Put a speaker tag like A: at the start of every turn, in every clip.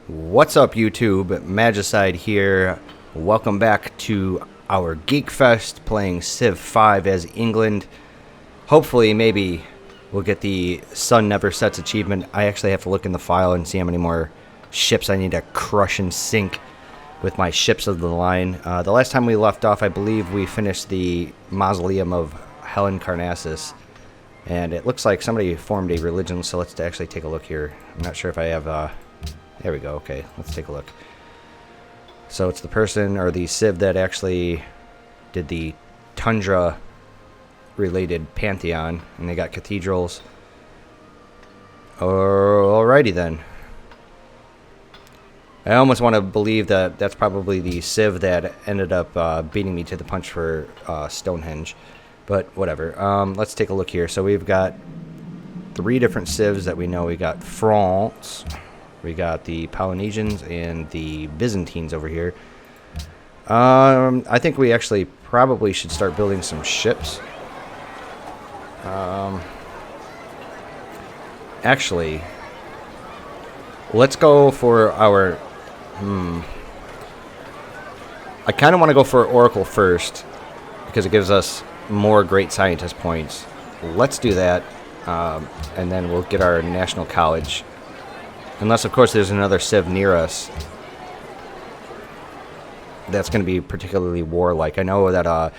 A: What's up, YouTube? Magicide here. Welcome back to our Geek Fest playing Civ 5 as England. Hopefully, maybe we'll get the Sun Never Sets achievement. I actually have to look in the file and see how many more ships I need to crush and sink with my ships of the line. The last time we left off, I believe we finished the Mausoleum of Helen Carnassus. And it looks like somebody formed a religion, so let's actually take a look here. I'm not sure if I have... There we go. Okay, let's take a look. So it's the person or the civ that actually did the tundra-related pantheon, and they got cathedrals. Alrighty then. I almost want to believe that that's probably the civ that ended up beating me to the punch for Stonehenge, but whatever. Let's take a look here. So we've got 3 different civs that we know. We got France. We got the Polynesians and the Byzantines over here. I think we actually probably should start building some ships. Actually, let's go for our... I kind of want to go for Oracle first because it gives us more great scientist points. Let's do that, and then we'll get our National College. Unless, of course, there's another civ near us that's going to be particularly warlike. I know that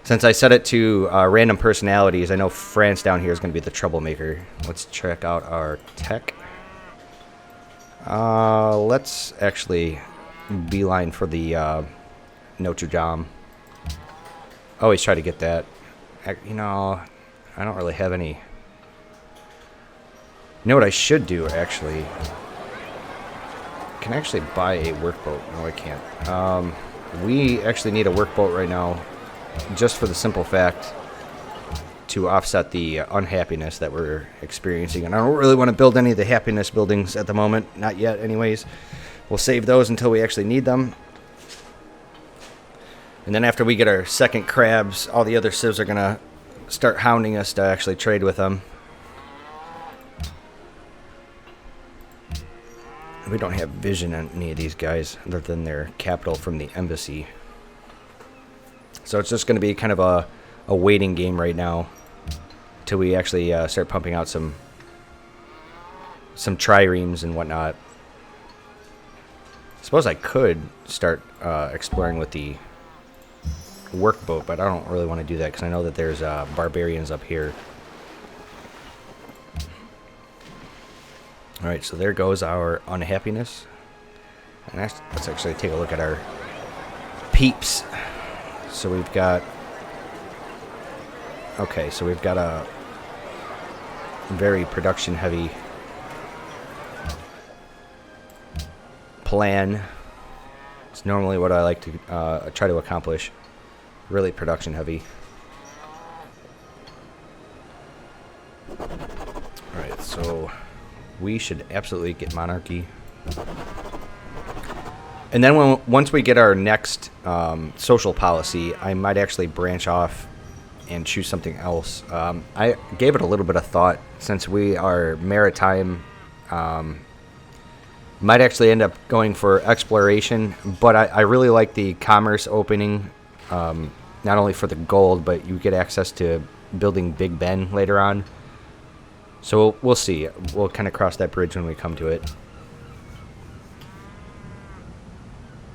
A: since I set it to random personalities, I know France down here is going to be the troublemaker. Let's check out our tech. Let's actually beeline for the Notre Dame. Always try to get that. You know, I don't really have any... You know what I should do, actually? I can actually buy a workboat. No, I can't. We actually need a workboat right now, just for the simple fact to offset the unhappiness that we're experiencing. And I don't really want to build any of the happiness buildings at the moment. Not yet, anyways. We'll save those until we actually need them. And then after we get our second crabs, all the other civs are going to start hounding us to actually trade with them. We don't have vision on any of these guys other than their capital from the embassy. So it's just going to be kind of a waiting game right now till we actually start pumping out some triremes and whatnot. I suppose I could start exploring with the workboat, but I don't really want to do that because I know that there's barbarians up here. Alright, so there goes our unhappiness. And let's actually take a look at our peeps. So we've got... Okay, so we've got a very production-heavy plan. It's normally what I like to try to accomplish. Really production-heavy. Alright, so... we should absolutely get monarchy. And then once we get our next social policy, I might actually branch off and choose something else. I gave it a little bit of thought. Since we are maritime, might actually end up going for exploration. But I really like the commerce opening, not only for the gold, but you get access to building Big Ben later on. So we'll see. We'll kind of cross that bridge when we come to it.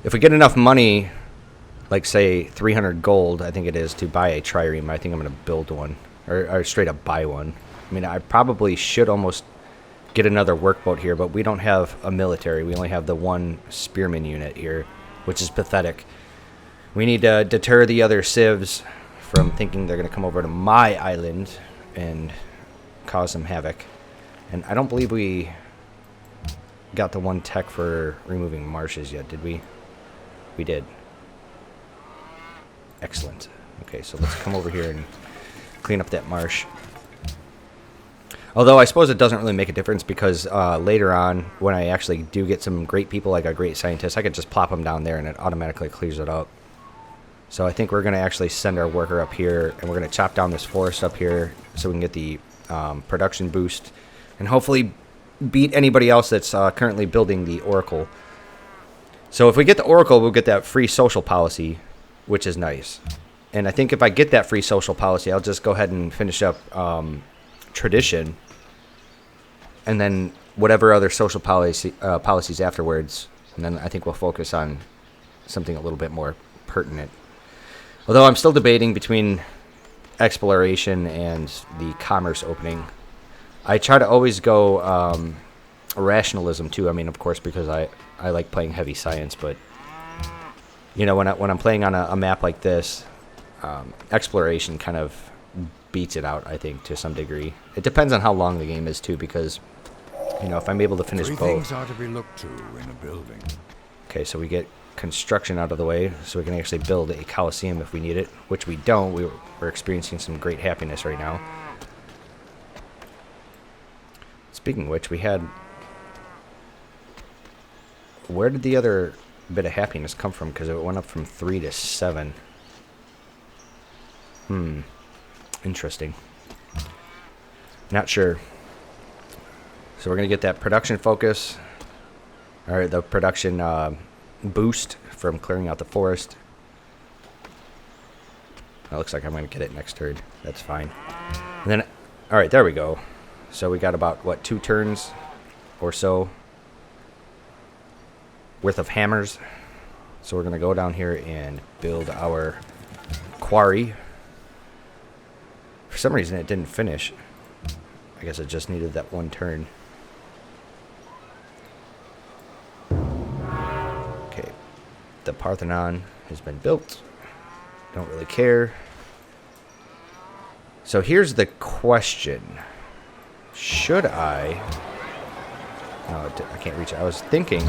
A: If we get enough money, like say 300 gold, I think it is, to buy a trireme, I think I'm going to build one. Or straight up buy one. I mean, I probably should almost get another workboat here, but we don't have a military. We only have the one spearman unit here, which is pathetic. We need to deter the other civs from thinking they're going to come over to my island and... cause some havoc. And I don't believe we got the one tech for removing marshes yet, did we? We did. Excellent. Okay, so let's come over here and clean up that marsh. Although I suppose it doesn't really make a difference because later on, when I actually do get some great people, like a great scientist, I could just plop them down there and it automatically clears it up. So I think we're going to actually send our worker up here and we're going to chop down this forest up here so we can get the production boost and hopefully beat anybody else that's currently building the Oracle. So if we get the Oracle, we'll get that free social policy, which is nice. And I think if I get that free social policy, I'll just go ahead and finish up tradition, and then whatever other social policies afterwards. And then I think we'll focus on something a little bit more pertinent. Although I'm still debating between exploration and the commerce opening. I try to always go rationalism too. I mean, of course, because I like playing heavy science, but you know, when I'm playing on a map like this, exploration kind of beats it out, I think, to some degree. It depends on how long the game is too, because you know, if I'm able to finish both.
B: Three things are to be looked to in a building.
A: Okay, so we get construction out of the way, so we can actually build a coliseum if we need it, which we don't. We're experiencing some great happiness right now. Speaking of which, we had... Where did the other bit of happiness come from? Because it went up from 3 to 7. Interesting. Not sure. So we're going to get that production focus, or the production boost from clearing out the forest. That looks like I'm going to get it next turn. That's fine. And then, all right, there we go. So we got about, what, 2 turns or so worth of hammers. So we're going to go down here and build our quarry. For some reason, it didn't finish. I guess it just needed that 1 turn. Okay, the Parthenon has been built. Don't really care. So here's the question. Should I... No, I can't reach it. I was thinking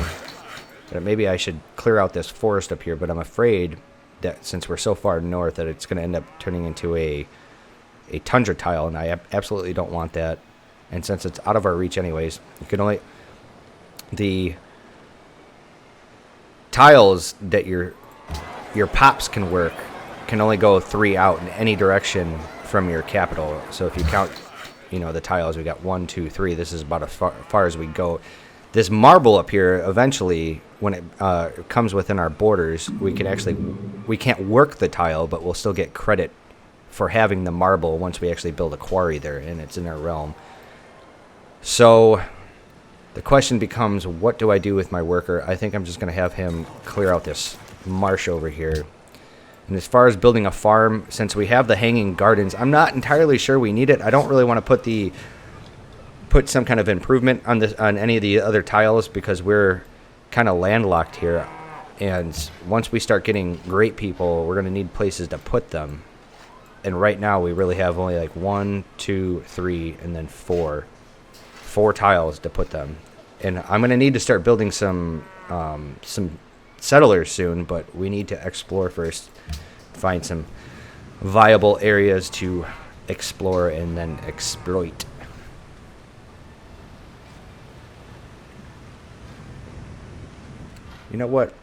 A: that maybe I should clear out this forest up here, but I'm afraid that since we're so far north that it's going to end up turning into a tundra tile, and I absolutely don't want that. And since it's out of our reach anyways, you can only... The tiles that your pops can work can only go 3 out in any direction from your capital. So if you count, you know, the tiles, we got 1, 2, 3. This is about as far as we go. This marble up here, eventually, when it comes within our borders, we can't work the tile, but we'll still get credit for having the marble once we actually build a quarry there, and it's in our realm. So the question becomes, what do I do with my worker? I think I'm just going to have him clear out this marsh over here. And as far as building a farm, since we have the hanging gardens, I'm not entirely sure we need it. I don't really want to put some kind of improvement on any of the other tiles, because we're kind of landlocked here. And once we start getting great people, we're going to need places to put them. And right now we really have only like 1, 2, 3, and then 4 tiles to put them. And I'm going to need to start building some settlers soon, but we need to explore first, find some viable areas to explore and then exploit. You know what?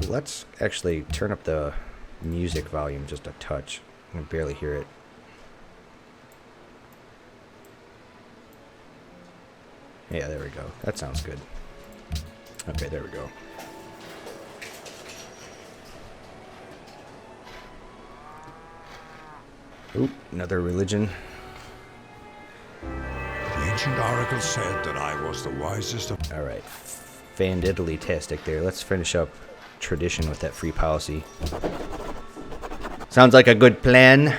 A: Let's actually turn up the music volume just a touch. I can barely hear it. Yeah, there we go. That sounds good. Okay, there we go. Oop, another religion.
B: The ancient oracle said that I was the wisest of...
A: Alright. Fan-diddly-tastic there. Let's finish up tradition with that free policy. Sounds like a good plan.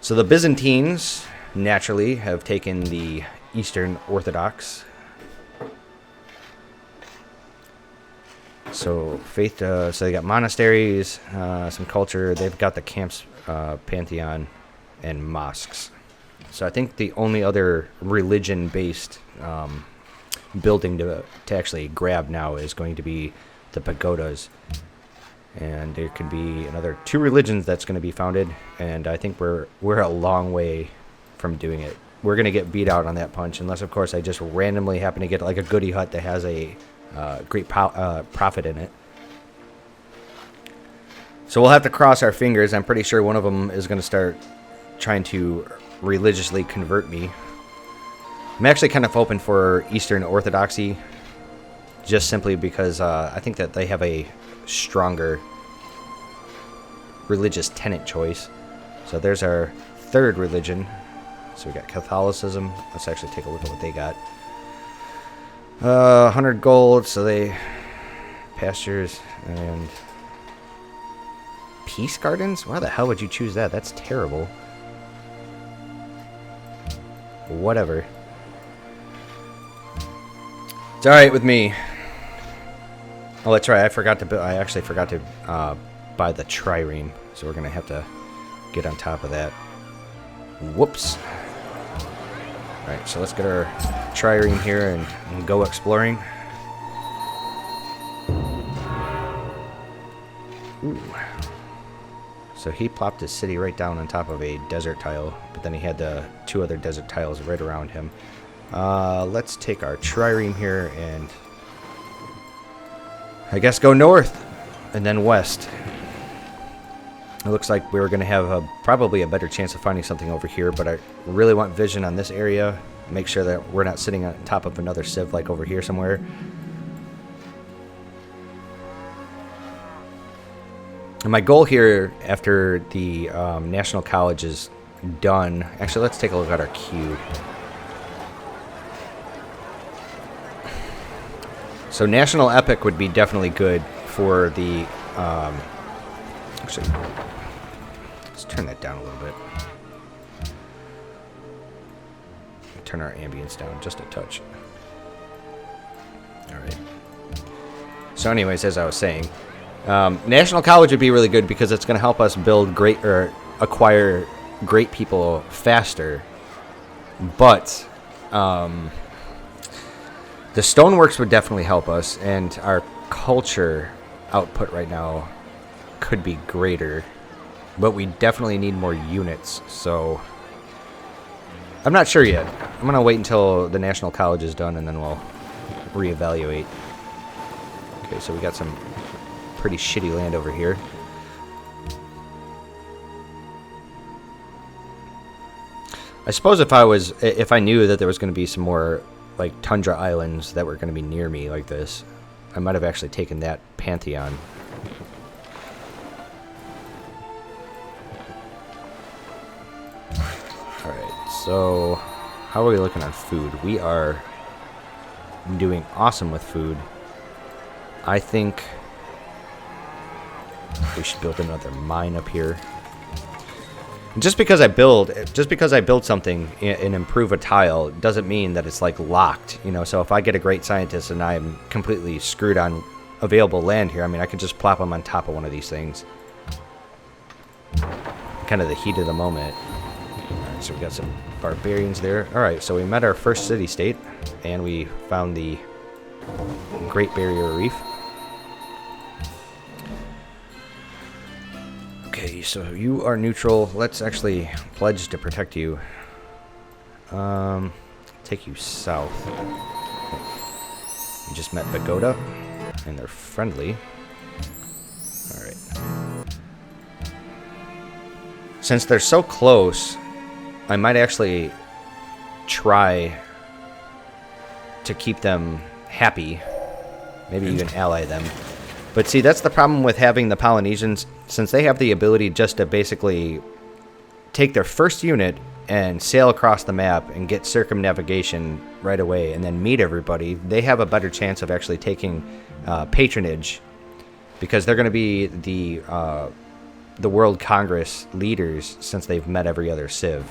A: So the Byzantines, naturally, have taken the Eastern Orthodox. So faith, so they got monasteries, some culture. They've got the camps, pantheon, and mosques. So I think the only other religion-based building to actually grab now is going to be the pagodas. And there could be another 2 religions that's going to be founded, and I think we're a long way from doing it. We're going to get beat out on that punch, unless, of course, I just randomly happen to get like a goodie hut that has a great profit in it. So we'll have to cross our fingers. I'm pretty sure one of them is going to start trying to religiously convert me. I'm actually kind of open for Eastern Orthodoxy, just simply because I think that they have a stronger religious tenet choice. So there's our third religion. So we got Catholicism. Let's actually take a look at what they got. 100 gold, so they pastures and peace gardens. Why the hell would you choose that? That's terrible. Whatever. It's all right with me. Oh, that's right. I actually forgot to buy the trireme, so we're gonna have to get on top of that. Whoops. All right, so let's get our trireme here and go exploring. Ooh. So he plopped his city right down on top of a desert tile, but then he had the 2 other desert tiles right around him. Let's take our trireme here and I guess go north and then west. It looks like we're going to have probably a better chance of finding something over here, but I really want vision on this area. Make sure that we're not sitting on top of another civ like over here somewhere. And my goal here after the National College is done. Actually, let's take a look at our cube. So National Epic would be definitely good for the... actually, let's turn that down a little bit. Turn our ambience down just a touch. Alright. So anyways, as I was saying, National College would be really good because it's going to help us build great or acquire great people faster. But the stoneworks would definitely help us, and our culture output right now could be greater. But we definitely need more units, so I'm not sure yet. I'm going to wait until the National College is done, and then we'll reevaluate. Okay, so we got some pretty shitty land over here. I suppose if I knew that there was going to be some more like tundra islands that were going to be near me like this, I might have actually taken that pantheon. Alright, so how are we looking on food? We are doing awesome with food. I think we should build another mine up here. Just because I build something and improve a tile doesn't mean that it's like locked, you know. So if I get a great scientist and I'm completely screwed on available land here, I mean, I could just plop them on top of one of these things. Kind of the heat of the moment. Alright, so we got some barbarians there. Alright, so we met our first city-state, and we found the Great Barrier Reef. Okay, so you are neutral. Let's actually pledge to protect you. Take you south. We just met Pagoda, and they're friendly. Alright. Since they're so close, I might actually try to keep them happy. Maybe even ally them. But see, that's the problem with having the Polynesians, since they have the ability just to basically take their first unit and sail across the map and get circumnavigation right away and then meet everybody. They have a better chance of actually taking patronage because they're going to be the World Congress leaders since they've met every other civ.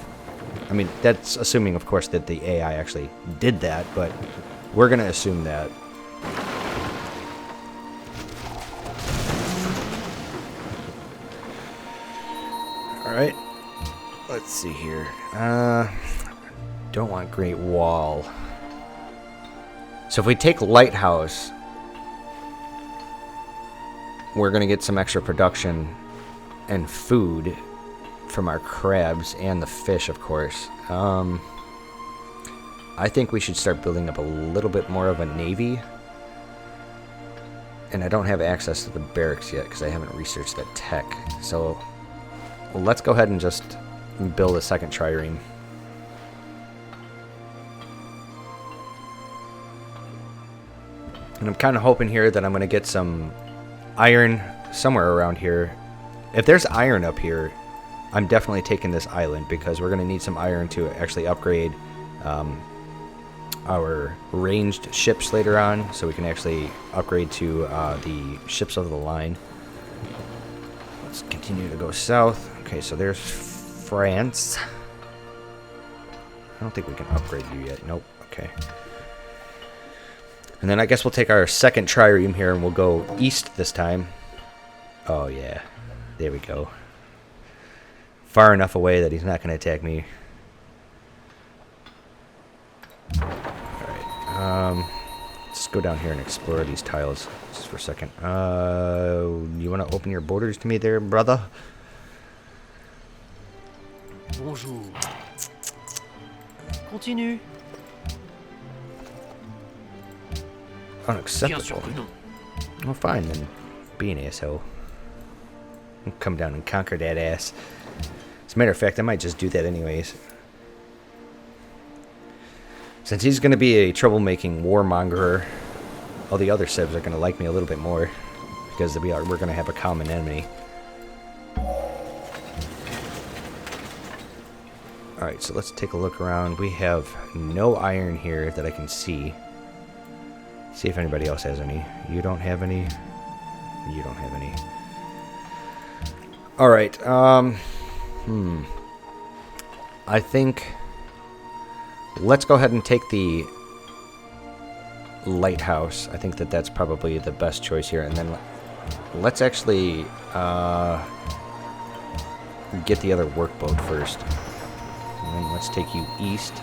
A: I mean, that's assuming, of course, that the AI actually did that, but we're going to assume that. Alright, let's see here. Don't want Great Wall. So if we take Lighthouse, we're going to get some extra production and food from our crabs and the fish, of course. I think we should start building up a little bit more of a navy. And I don't have access to the barracks yet because I haven't researched that tech. So well, let's go ahead and just build a second trireme. And I'm kind of hoping here that I'm going to get some iron somewhere around here. If there's iron up here, I'm definitely taking this island because we're going to need some iron to actually upgrade our ranged ships later on, so we can actually upgrade to the ships of the line. Let's continue to go south. Okay, so there's France. I don't think we can upgrade you yet. Nope. Okay. And then I guess we'll take our second trireme here and we'll go east this time. Oh, yeah. There we go. Far enough away that he's not going to attack me. Alright. Let's go down here and explore these tiles just for a second. You want to open your borders to me there, brother?
C: Bonjour. Continue.
A: Unacceptable. Well, fine then. Be an asshole. Come down and conquer that ass. As a matter of fact, I might just do that anyways. Since he's going to be a troublemaking warmongerer, all the other civs are going to like me a little bit more because we're going to have a common enemy. Alright, so let's take a look around. We have no iron here that I can see. See if anybody else has any. You don't have any. You don't have any. Alright, I think let's go ahead and take the lighthouse. I think that that's probably the best choice here. And then let's actually get the other workboat first. And then let's take you east.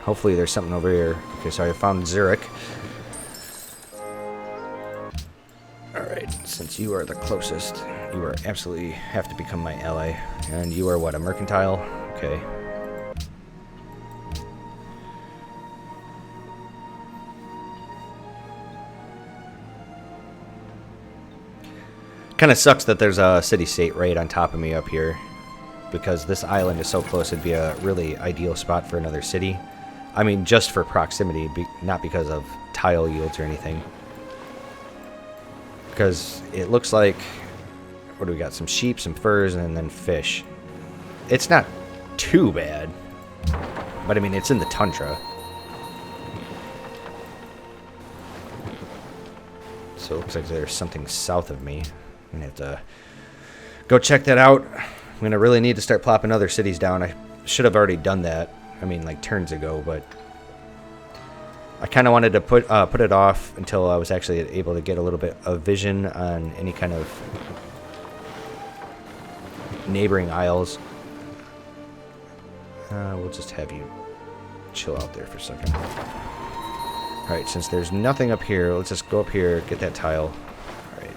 A: Hopefully there's something over here. Okay, so I found Zurich. Alright, since you are the closest, you are absolutely have to become my ally. And you are what, a mercantile? Okay. Kind of sucks that there's a city-state right on top of me up here, because this island is so close. It'd be a really ideal spot for another city. I mean, just for proximity, not because of tile yields or anything. Because it looks like, what do we got? Some sheep, some furs, and then fish. It's not too bad, but I mean, it's in the tundra. So it looks like there's something south of me. I'm gonna have to go check that out. I'm gonna really need to start plopping other cities down. I should have already done that. I mean, like turns ago, but I kind of wanted to put it off until I was actually able to get a little bit of vision on any kind of neighboring isles. We'll just have you chill out there for a second. Alright, since there's nothing up here, let's just go up here, get that tile. Alright.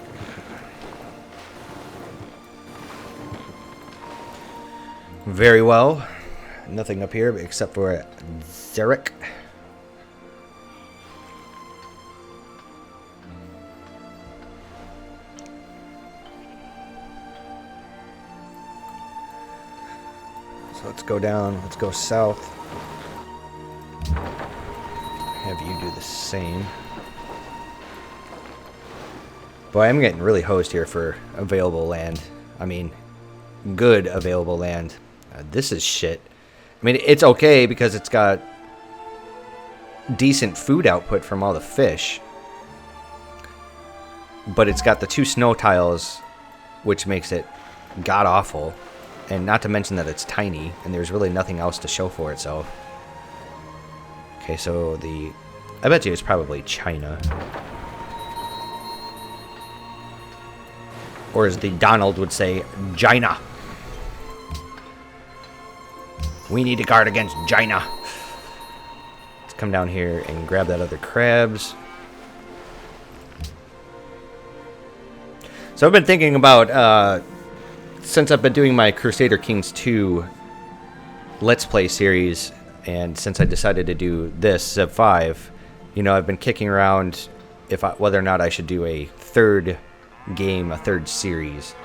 A: Very well. Nothing up here except for Zurich. So let's go down, let's go south. Have you do the same. Boy, I'm getting really hosed here for available land. I mean, good available land. This is shit. I mean, it's okay because it's got decent food output from all the fish. But it's got the 2 snow tiles, which makes it god-awful. And not to mention that it's tiny, and there's really nothing else to show for itself. Okay, so I bet you it's probably China. Or as the Donald would say, China. We need to guard against China. Let's come down here and grab that other crabs. So I've been thinking about, since I've been doing my Crusader Kings 2 Let's Play series, and since I decided to do this, Civ 5, you know, I've been kicking around whether or not I should do a third game, a third series.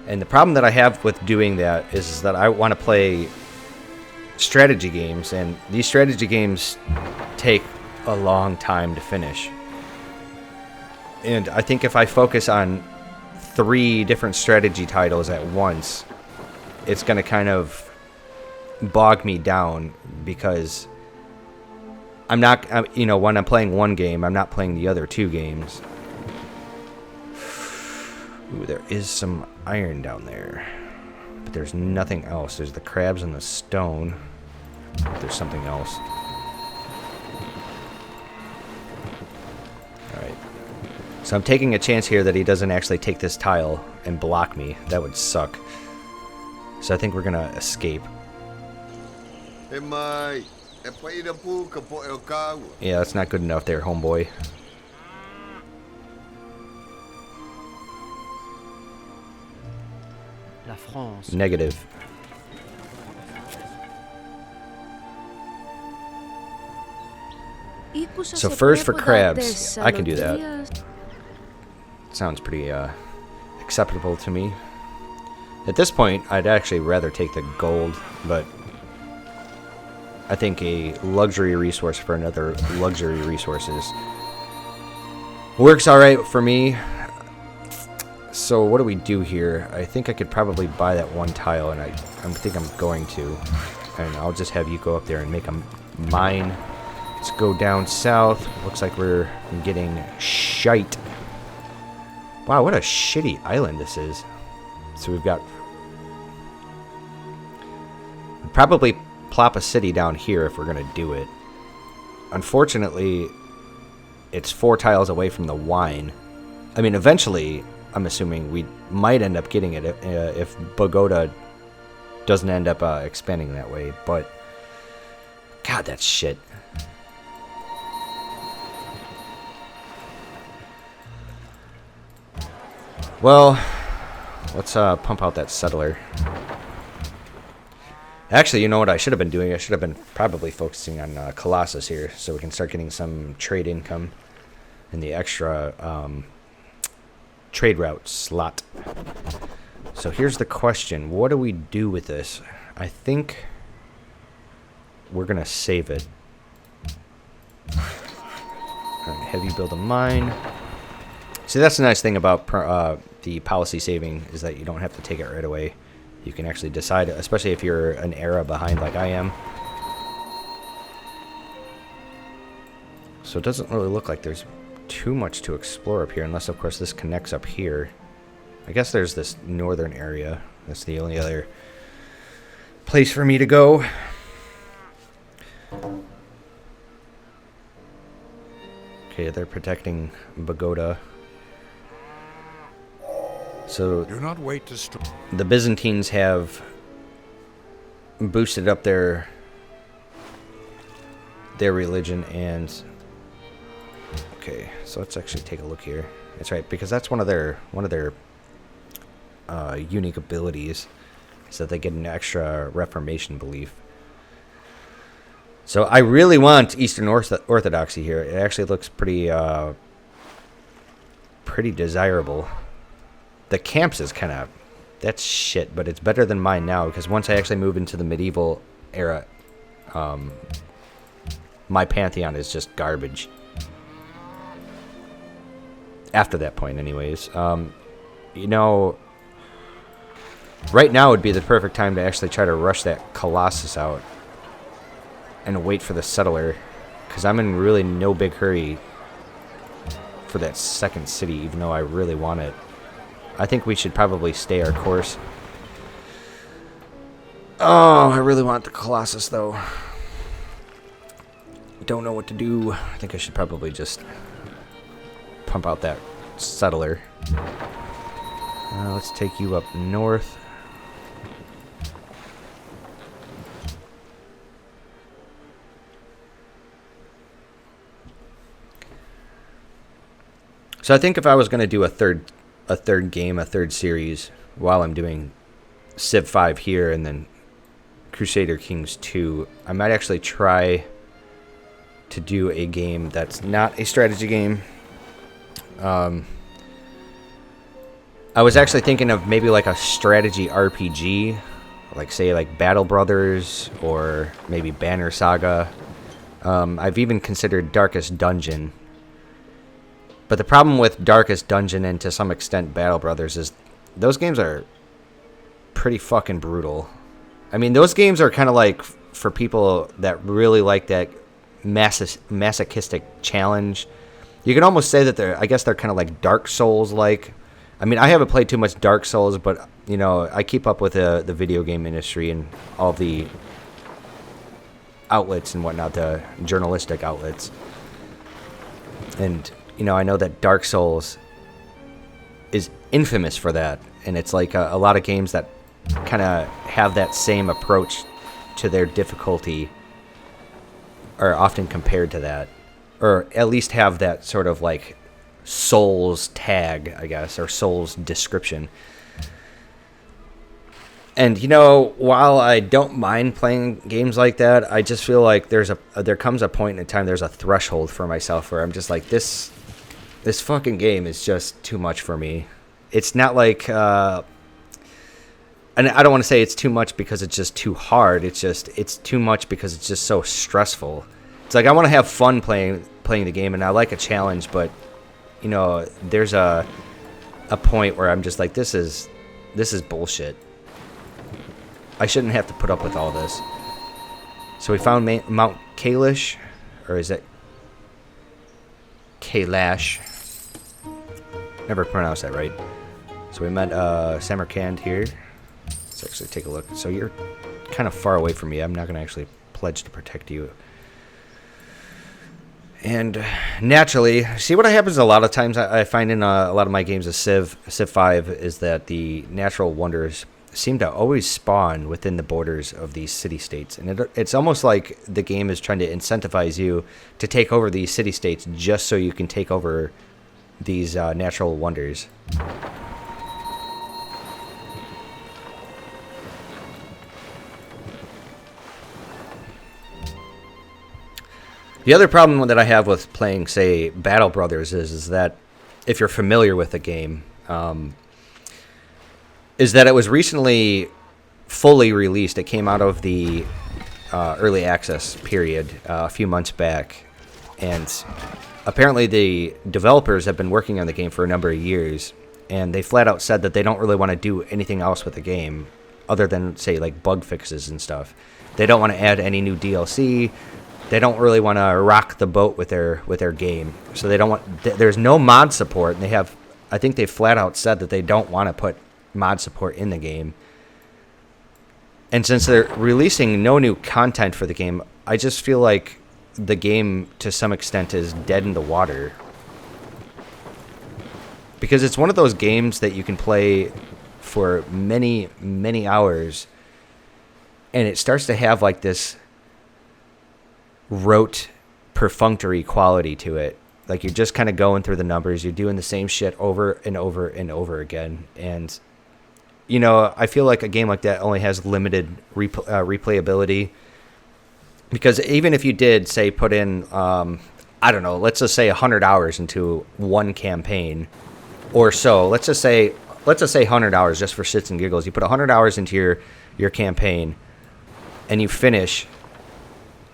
A: And the problem that I have with doing that is that I want to play strategy games, and these strategy games take a long time to finish. And I think if I focus on 3 different strategy titles at once, it's going to kind of bog me down because I'm not, you know, when I'm playing one game, I'm not playing the other 2 games. Ooh, there is some iron down there. But there's nothing else. There's the crabs and the stone. There's something else. Alright. So I'm taking a chance here that he doesn't actually take this tile and block me. That would suck. So I think we're gonna escape. Yeah, that's not good enough there, homeboy.
C: La France.
A: Negative. So first for crabs. I can do that. Sounds pretty acceptable to me. At this point, I'd actually rather take the gold, but I think a luxury resource for another luxury resources works alright for me. So what do we do here? I think I could probably buy that 1 tile, and I think I'm going to. And I'll just have you go up there and make them mine. Let's go down south. Looks like we're getting shite. Wow, what a shitty island this is. So we've got... probably plop a city down here if we're going to do it. Unfortunately, it's 4 tiles away from the wine. I mean, eventually, I'm assuming we might end up getting it if Bogota doesn't end up expanding that way. But, God, that's shit. Well, let's pump out that settler. Actually, you know what I should have been doing? I should have been probably focusing on Colossus here, so we can start getting some trade income in the extra trade route slot. So here's the question. What do we do with this? I think we're going to save it. Have you build a mine? See, that's the nice thing about the policy saving is that you don't have to take it right away. You can actually decide, especially if you're an era behind like I am. So it doesn't really look like there's too much to explore up here, unless, of course, this connects up here. I guess there's this northern area. That's the only other place for me to go. Okay, they're protecting Bogota. So
B: Do not wait to
A: the Byzantines have boosted up their religion, and okay, so let's actually take a look here. That's right, because that's one of their unique abilities, is that they get an extra Reformation belief. So I really want Eastern Orthodoxy here. It actually looks pretty desirable. The camps is kind of, that's shit, but it's better than mine now, because once I actually move into the medieval era, my pantheon is just garbage. After that point, anyways. You know, right now would be the perfect time to actually try to rush that Colossus out and wait for the settler, because I'm in really no big hurry for that second city, even though I really want it. I think we should probably stay our course. Oh, I really want the Colossus, though. Don't know what to do. I think I should probably just pump out that settler. Let's take you up north. So I think if I was going to do a third game, a third series, while I'm doing Civ 5 here and then Crusader Kings 2, I might actually try to do a game that's not a strategy game. I was actually thinking of maybe like a strategy RPG, like say like Battle Brothers or maybe Banner Saga. I've even considered Darkest Dungeon. But the problem with Darkest Dungeon and to some extent Battle Brothers is those games are pretty fucking brutal. I mean, those games are kind of like for people that really like that masochistic challenge. You can almost say that I guess they're kind of like Dark Souls like. I mean, I haven't played too much Dark Souls, but you know, I keep up with the video game industry and all the outlets and whatnot, the journalistic outlets. And you know, I know that Dark Souls is infamous for that, and it's like a lot of games that kind of have that same approach to their difficulty are often compared to that, or at least have that sort of like Souls tag, I guess, or Souls description. And you know, while I don't mind playing games like that, I just feel like there comes a point in time, there's a threshold for myself where I'm just like, this fucking game is just too much for me. It's not like, and I don't want to say it's too much because it's just too hard. It's too much because it's just so stressful. It's like I want to have fun playing the game, and I like a challenge, but you know, there's a point where I'm just like, this is bullshit. I shouldn't have to put up with all this. So we found Mount Kalish, or is it Kailash? Never pronounced that right. So we met Samarkand here. Let's actually take a look. So you're kind of far away from me. I'm not going to actually pledge to protect you. And naturally, see what happens a lot of times I find in a lot of my games of Civ 5 is that the natural wonders seem to always spawn within the borders of these city-states. And it's almost like the game is trying to incentivize you to take over these city-states just so you can take over these natural wonders. The other problem that I have with playing, say, Battle Brothers is that if you're familiar with the game, is that it was recently fully released. It came out of the early access period a few months back, and apparently the developers have been working on the game for a number of years, and they flat out said that they don't really want to do anything else with the game other than, say, like bug fixes and stuff. They don't want to add any new DLC. They don't really want to rock the boat with their game. So they don't want. There's no mod support, and I think they flat out said that they don't want to put mod support in the game. And since they're releasing no new content for the game, I just feel like the game to some extent is dead in the water. Because it's one of those games that you can play for many, many hours, and it starts to have like this rote, perfunctory quality to it. Like you're just kind of going through the numbers, you're doing the same shit over and over and over again. And you know, I feel like a game like that only has limited replayability, because even if you did, say, put in I don't know, let's just say 100 hours into one campaign or so, let's just say 100 hours just for shits and giggles. You put 100 hours into your campaign and you finish.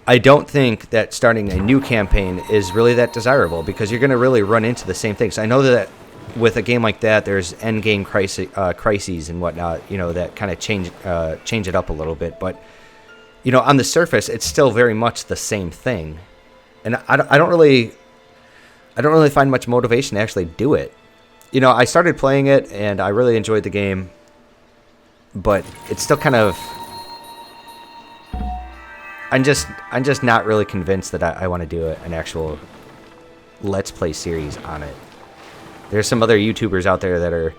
A: I don't think that starting a new campaign is really that desirable, because you're going to really run into the same things. I know that with a game like that, there's end game crises and whatnot, you know, that kind of change it up a little bit. But you know, on the surface, it's still very much the same thing, and I don't really find much motivation to actually do it. You know, I started playing it and I really enjoyed the game, but it's still kind of. I'm just not really convinced that I want to do an actual Let's Play series on it. There's some other YouTubers out there that are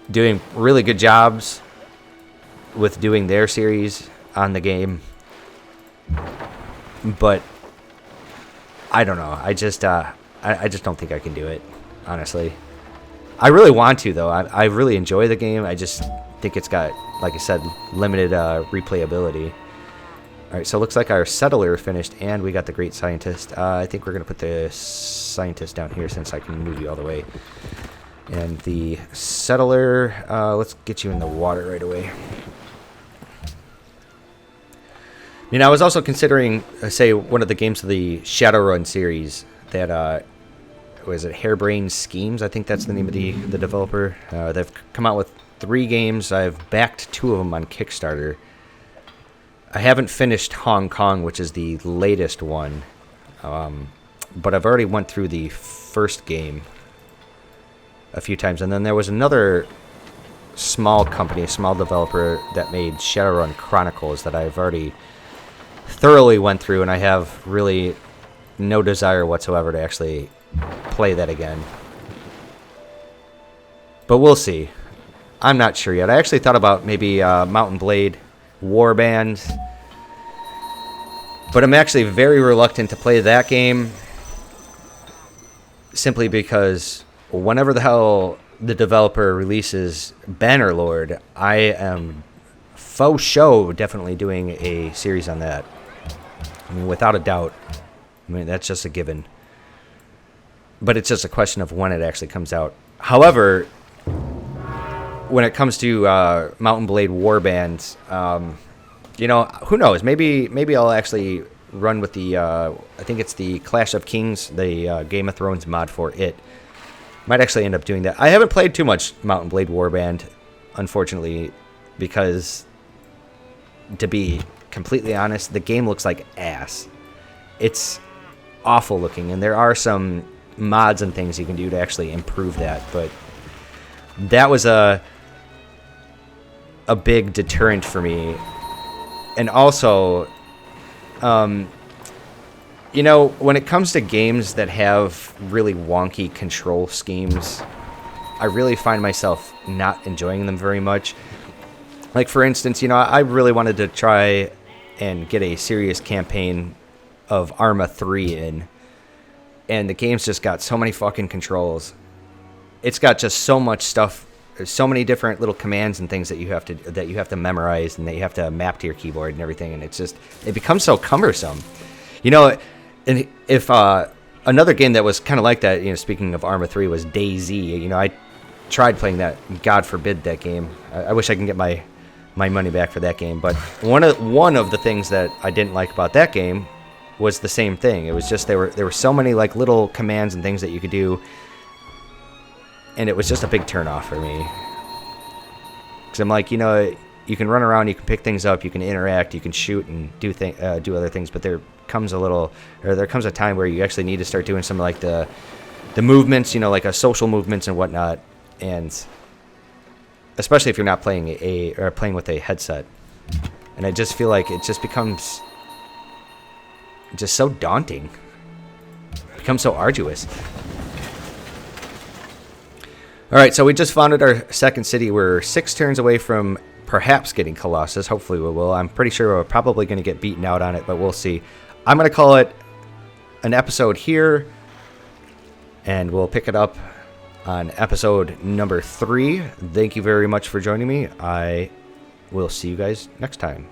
A: doing really good jobs with doing their series on the game, but I don't know. I just don't think I can do it, honestly. I really want to, though. I really enjoy the game. I just think it's got, like I said, limited replayability. All right, so it looks like our settler finished, and we got the great scientist. I think we're going to put the scientist down here since I can move you all the way. And the settler, let's get you in the water right away. You know, I was also considering, say, one of the games of the Shadowrun series that was it Harebrained Schemes? I think that's the name of the developer. They've come out with 3 games. I've backed 2 of them on Kickstarter. I haven't finished Hong Kong, which is the latest one, but I've already went through the first game a few times. And then there was another small company, a small developer that made Shadowrun Chronicles that I've already thoroughly went through, and I have really no desire whatsoever to actually play that again. But we'll see. I'm not sure yet. I actually thought about maybe Mountain Blade Warband, but I'm actually very reluctant to play that game simply because whenever the hell the developer releases Bannerlord, I am faux show definitely doing a series on that. I mean, without a doubt. I mean, that's just a given. But it's just a question of when it actually comes out. However, when it comes to Mountain Blade Warband, you know, who knows? Maybe I'll actually run with the, I think it's the Clash of Kings, the Game of Thrones mod for it. Might actually end up doing that. I haven't played too much Mountain Blade Warband, unfortunately, because, to be completely honest, the game looks like ass. It's awful looking, and there are some mods and things you can do to actually improve that, but that was a big deterrent for me. And also, you know, when it comes to games that have really wonky control schemes, I really find myself not enjoying them very much. Like, for instance, you know, I really wanted to try and get a serious campaign of Arma 3 in, and the game's just got so many fucking controls. It's got just so much stuff. There's so many different little commands and things that you have to memorize and that you have to map to your keyboard and everything, and it becomes so cumbersome. You know, and if another game that was kind of like that, you know, speaking of Arma 3, was DayZ. You know, I tried playing that. God forbid that game. I wish I can get my money back for that game. But one of the things that I didn't like about that game was the same thing. It was just there were so many like little commands and things that you could do, and it was just a big turnoff for me. Because I'm like, you know, you can run around, you can pick things up, you can interact, you can shoot and do other things, but there comes a time where you actually need to start doing some like the movements, you know, like a social movements and whatnot, and especially if you're not playing playing with a headset. And I just feel like it just becomes just so daunting. It becomes so arduous. All right, so we just founded our second city. We're 6 turns away from perhaps getting Colossus. Hopefully we will. I'm pretty sure we're probably going to get beaten out on it, but we'll see. I'm going to call it an episode here, and we'll pick it up on episode number 3. Thank you very much for joining me. I will see you guys next time.